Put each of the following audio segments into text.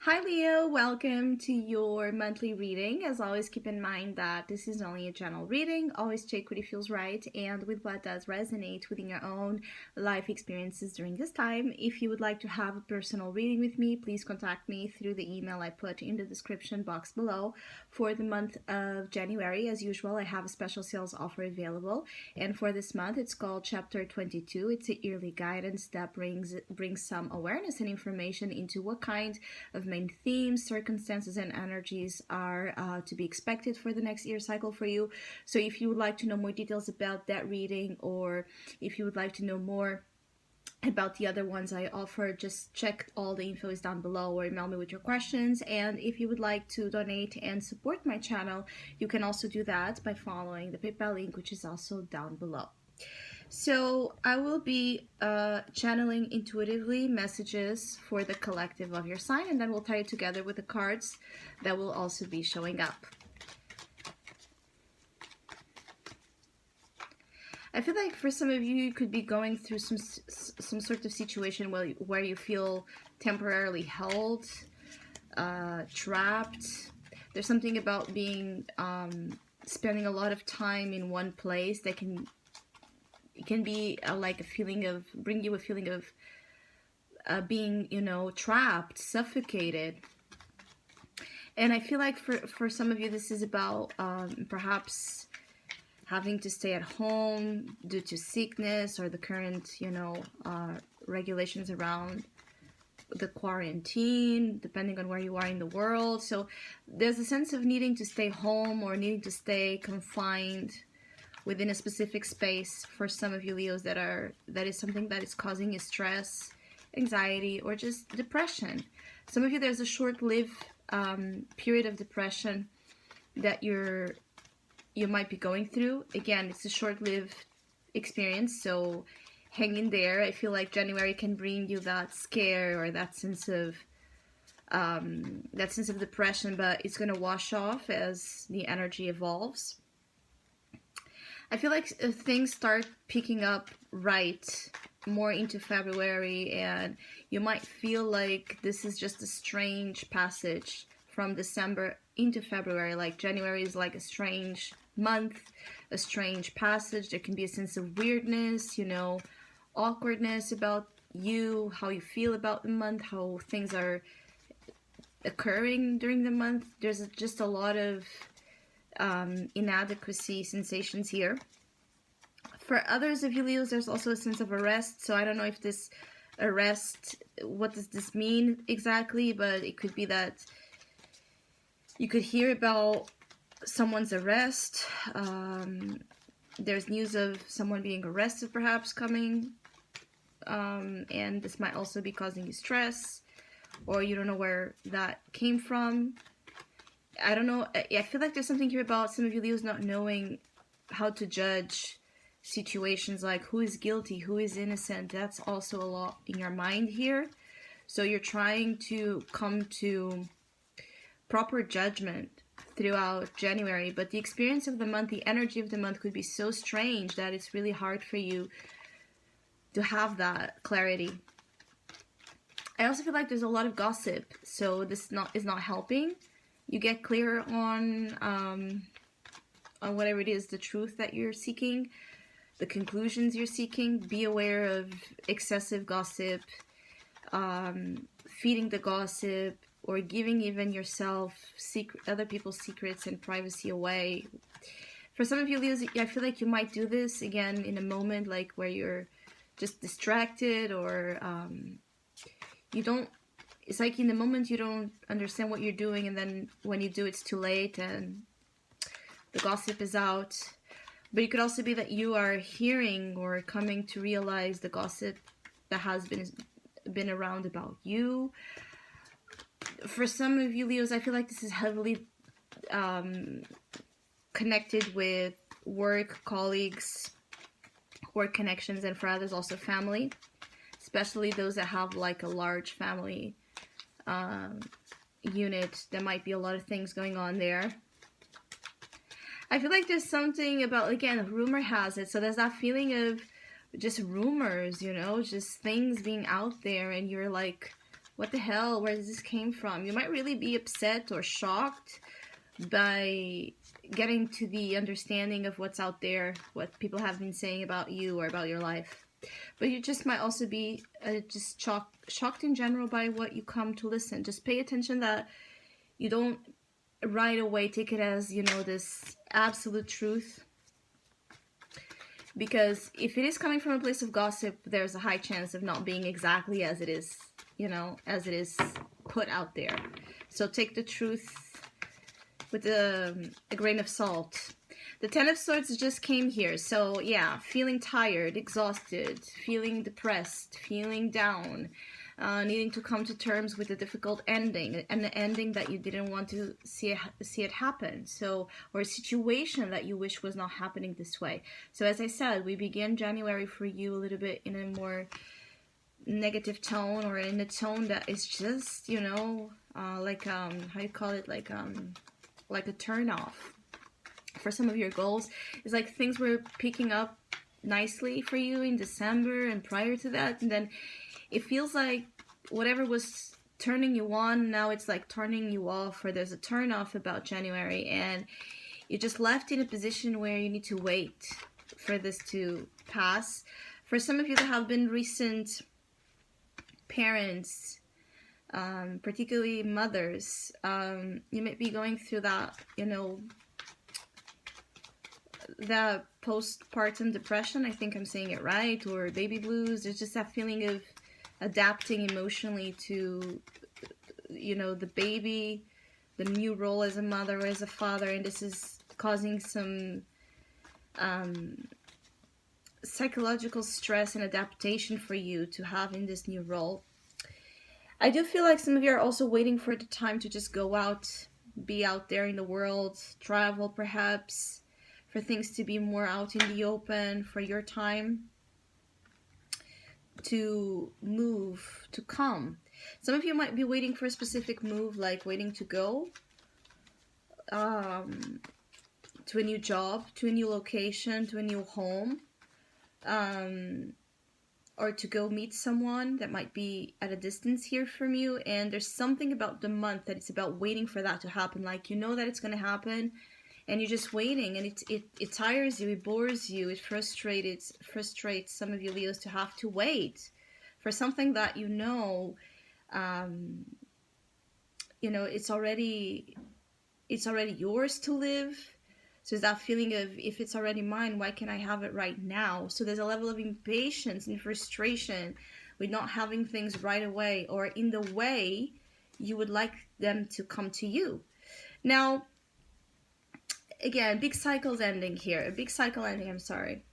Hi Leo, welcome to your monthly reading. As always, keep in mind that this is only a general reading. Always check what it feels right and with what does resonate within your own life experiences during this time. If you would like to have a personal reading with me, please contact me through the email I put in the description box below. For the month of January, as usual, I have a special sales offer available. And for this month, it's called Chapter 22. It's a yearly guidance that brings some awareness and information into what kind of main themes, circumstances, and energies are to be expected for the next year cycle for you. So if you would like to know more details about that reading, or if you would like to know more about the other ones I offer, just check all the info is down below or email me with your questions. And if you would like to donate and support my channel, you can also do that by following the PayPal link, which is also down below. So I will be channeling intuitively messages for the collective of your sign, and then we'll tie it together with the cards that will also be showing up. I feel like for some of you, you could be going through some sort of situation where you feel temporarily held, trapped. There's something about being spending a lot of time in one place that can be like a feeling of, bring you a feeling of being, trapped, suffocated. And I feel like for some of you, this is about perhaps having to stay at home due to sickness or the current, regulations around the quarantine, depending on where you are in the world. So there's a sense of needing to stay home or needing to stay confined within a specific space for some of you Leos that is something that is causing you stress, anxiety, or just depression. Some of you, there's a short-lived period of depression that you might be going through. Again, it's a short-lived experience, so hang in there. I feel like January can bring you that scare or that sense of depression, but it's going to wash off as the energy evolves. I feel like things start picking up more into February, and you might feel like this is just a strange passage from December into February. Like January is like a strange month, a strange passage. There can be a sense of weirdness, awkwardness about you, how you feel about the month, how things are occurring during the month. There's just a lot of inadequacy sensations here. For others of you Leos, there's also a sense of arrest. So I don't know if this arrest, what does this mean exactly, but it could be that you could hear about someone's arrest. There's news of someone being arrested perhaps coming, and this might also be causing you stress, or you don't know where that came from. I don't know. I feel like there's something here about some of you Leos not knowing how to judge situations, like who is guilty, who is innocent. That's also a lot in your mind here. So you're trying to come to proper judgment throughout January, but the experience of the month, the energy of the month could be so strange that it's really hard for you to have that clarity. I also feel like there's a lot of gossip, so this is not helping you get clear on whatever it is, the truth that you're seeking, the conclusions you're seeking. Be aware of excessive gossip, feeding the gossip, or giving even yourself other people's secrets and privacy away. For some of you Leos, I feel like you might do this again in a moment like where you're just distracted, or it's like in the moment you don't understand what you're doing, and then when you do, it's too late and the gossip is out. But it could also be that you are hearing or coming to realize the gossip that has been around about you. For some of you Leos, I feel like this is heavily connected with work, colleagues, work connections, and for others also family, especially those that have like a large family unit. There might be a lot of things going on there. I feel like there's something about, again, rumor has it, so there's that feeling of just rumors, just things being out there, and you're like what the hell, where does this came from? You might really be upset or shocked by getting to the understanding of what's out there, what people have been saying about you or about your life. But you just might also be just shocked in general by what you come to listen. Just pay attention that you don't right away take it as, you know, this absolute truth. Because if it is coming from a place of gossip, there's a high chance of not being exactly as it is, you know, as it is put out there. So take the truth with a grain of salt. The Ten of Swords just came here. So yeah, feeling tired, exhausted, feeling depressed, feeling down, needing to come to terms with a difficult ending, an ending that you didn't want to see it happen. So, or a situation that you wish was not happening this way. So as I said, we begin January for you a little bit in a more negative tone, or in a tone that is just, you know, like how you call it, like a turn off. For some of your goals, it's like things were picking up nicely for you in December and prior to that, and then it feels like whatever was turning you on, now it's like turning you off, or there's a turn off about January, and you're just left in a position where you need to wait for this to pass. For some of you that have been recent parents, particularly mothers, you might be going through that, you know, that postpartum depression, I think I'm saying it right, or baby blues. There's just that feeling of adapting emotionally to, you know, the baby, the new role as a mother or as a father, and this is causing some psychological stress and adaptation for you to have in this new role. I do feel like some of you are also waiting for the time to just go out, be out there in the world, travel perhaps, for things to be more out in the open, for your time to move, to come. Some of you might be waiting for a specific move, like waiting to go to a new job, to a new location, to a new home, or to go meet someone that might be at a distance here from you. And there's something about the month that it's about waiting for that to happen. Like, you know that it's going to happen, and you're just waiting, and it tires you, it bores you, it frustrates some of you Leos to have to wait for something that you know, it's already yours to live. So there's that feeling of, if it's already mine, why can't I have it right now? So there's a level of impatience and frustration with not having things right away, or in the way you would like them to come to you. Now, again, big cycle's ending here. A big cycle ending, I'm sorry.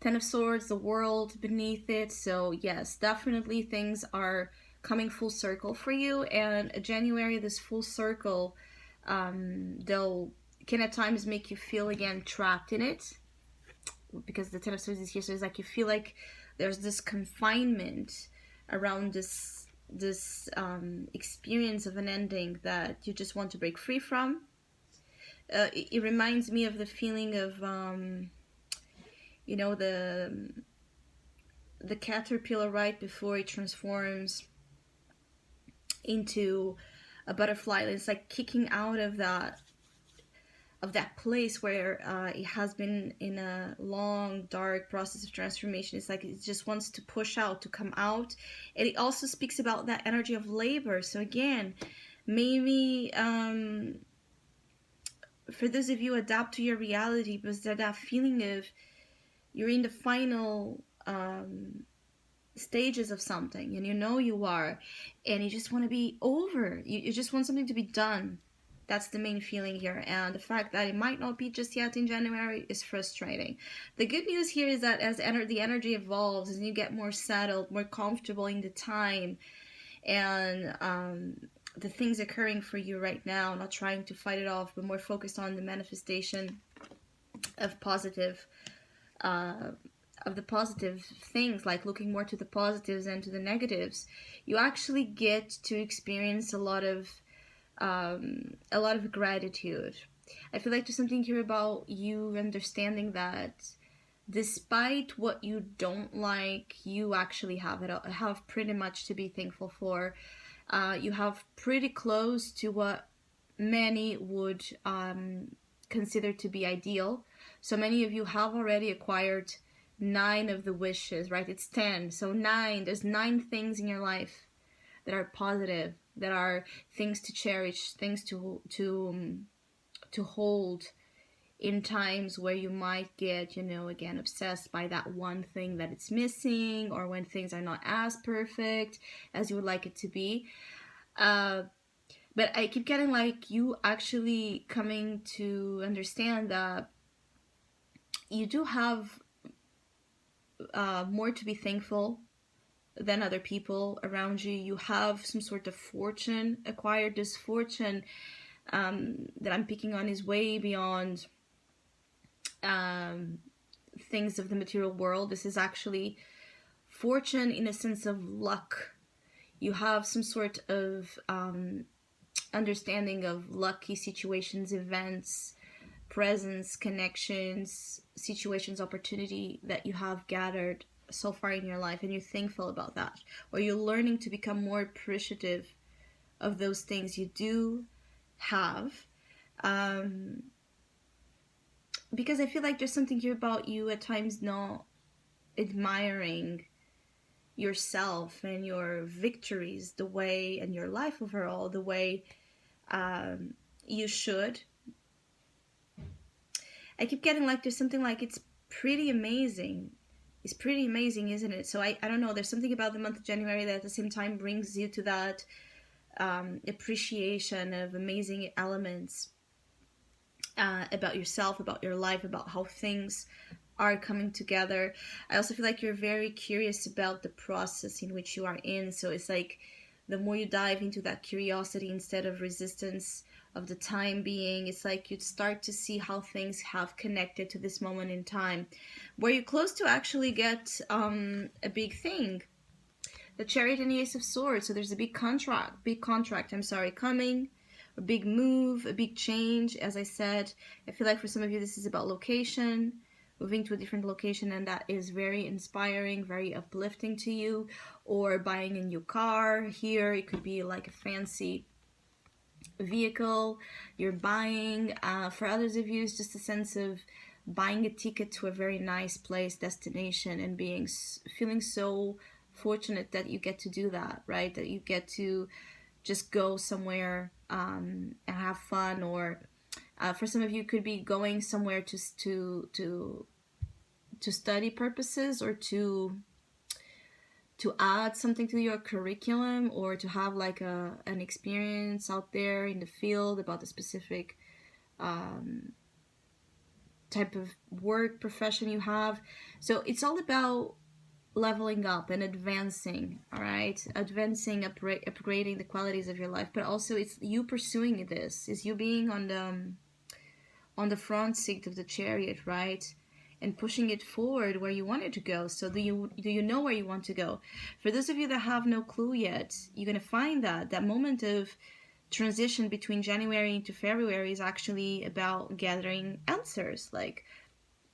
Ten of Swords, the world beneath it. So yes, definitely things are coming full circle for you. And January, this full circle, they'll can at times make you feel again trapped in it, because the Ten of Swords is here. So it's like you feel like there's this confinement around this experience of an ending that you just want to break free from. It reminds me of the feeling of, the caterpillar right before it transforms into a butterfly. It's like kicking out of that place where it has been in a long, dark process of transformation. It's like it just wants to push out, to come out. And it also speaks about that energy of labor. So again, maybe for those of you, adapt to your reality, because there's that feeling of you're in the final stages of something, and you know you are, and you just want to be over. You just want something to be done. That's the main feeling here, and the fact that it might not be just yet in January is frustrating. The good news here is that as the energy evolves, and you get more settled, more comfortable in the time, and the things occurring for you right now, not trying to fight it off, but more focused on the manifestation of the positive things, like looking more to the positives and to the negatives, you actually get to experience a lot of gratitude. I feel like there's something here about you understanding that despite what you don't like, you actually have pretty much to be thankful for. You have pretty close to what many would consider to be ideal. So many of you have already acquired 9 of the wishes, right? It's 10. So 9, there's 9 things in your life that are positive, that are things to cherish, things to hold in times where you might get, again, obsessed by that one thing that it's missing, or when things are not as perfect as you would like it to be. But I keep getting like you actually coming to understand that you do have more to be thankful than other people around you. You have some sort of fortune acquired. This fortune that I'm picking on is way beyond things of the material world. This is actually fortune in a sense of luck. You have some sort of understanding of lucky situations, events, presence, connections, situations, opportunity that you have gathered so far in your life, and you're thankful about that, or you're learning to become more appreciative of those things you do have. Because I feel like there's something here about you at times not admiring yourself and your victories the way, and your life overall the way you should. I keep getting like there's something like it's pretty amazing. It's pretty amazing, isn't it? So I don't know, there's something about the month of January that at the same time brings you to that appreciation of amazing elements about yourself, about your life, about how things are coming together. I also feel like you're very curious about the process in which you are in. So it's like the more you dive into that curiosity instead of resistance of the time being, it's like you'd start to see how things have connected to this moment in time where you're close to actually get a big thing. The Chariot and the Ace of Swords. So there's a big contract, coming, a big move, a big change. As I said, I feel like for some of you, this is about location, moving to a different location, and that is very inspiring, very uplifting to you. Or buying a new car. Here, it could be like a fancy vehicle you're buying. For others of you, it's just a sense of buying a ticket to a very nice place, destination, and feeling so fortunate that you get to do that, right? That you get to just go somewhere and have fun. Or for some of you, could be going somewhere to study purposes, or to add something to your curriculum, or to have like an experience out there in the field about the specific type of work profession you have. So it's all about leveling up and advancing, all right? Advancing, upgrading the qualities of your life. But also it's you pursuing this, is you being on the front seat of the chariot, right? And pushing it forward where you want it to go. So do you know where you want to go? For those of you that have no clue yet, you're going to find that moment of transition between January into February is actually about gathering answers, like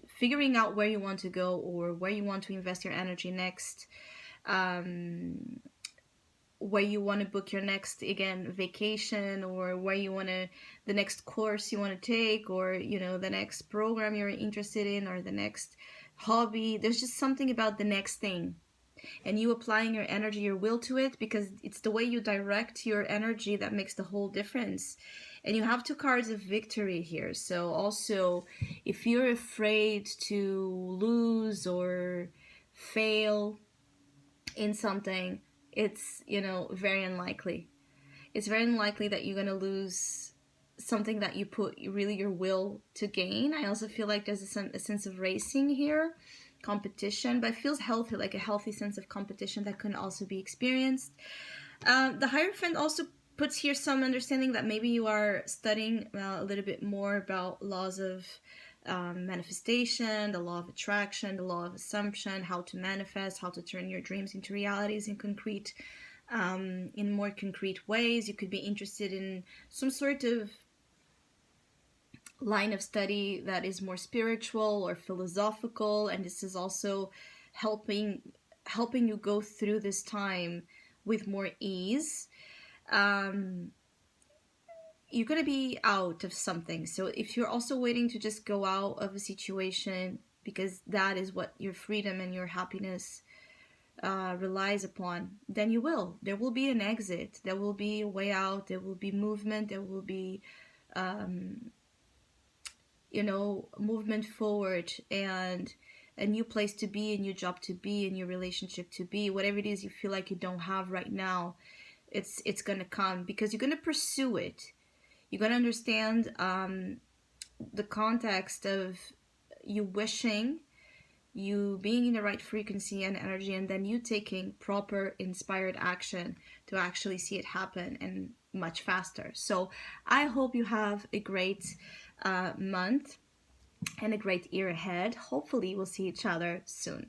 figuring out where you want to go, or where you want to invest your energy next, where you want to book your next, again, vacation, or where you want to, the next course you want to take, or the next program you're interested in, or the next hobby. There's just something about the next thing, and you applying your energy, your will to it, because it's the way you direct your energy that makes the whole difference. And you have 2 cards of victory here. So also, if you're afraid to lose or fail in something, it's very unlikely. It's very unlikely that you're going to lose something that you put really your will to gain. I also feel like there's a sense of racing here, competition, but it feels healthy, like a healthy sense of competition that can also be experienced. The Hierophant also puts here some understanding that maybe you are studying a little bit more about laws of manifestation, the law of attraction, the law of assumption, how to manifest, how to turn your dreams into realities in more concrete ways. You could be interested in some sort of line of study that is more spiritual or philosophical, and this is also helping you go through this time with more ease. um, you're going to be out of something. So if you're also waiting to just go out of a situation because that is what your freedom and your happiness relies upon, then you will. There will be an exit. There will be a way out. There will be movement. There will be, movement forward, and a new place to be, a new job to be, a new relationship to be, whatever it is you feel like you don't have right now. It's gonna come because you're gonna pursue it. You're gonna understand the context of you wishing, you being in the right frequency and energy, and then you taking proper inspired action to actually see it happen, and much faster. So I hope you have a great month and a great year ahead. Hopefully we'll see each other soon.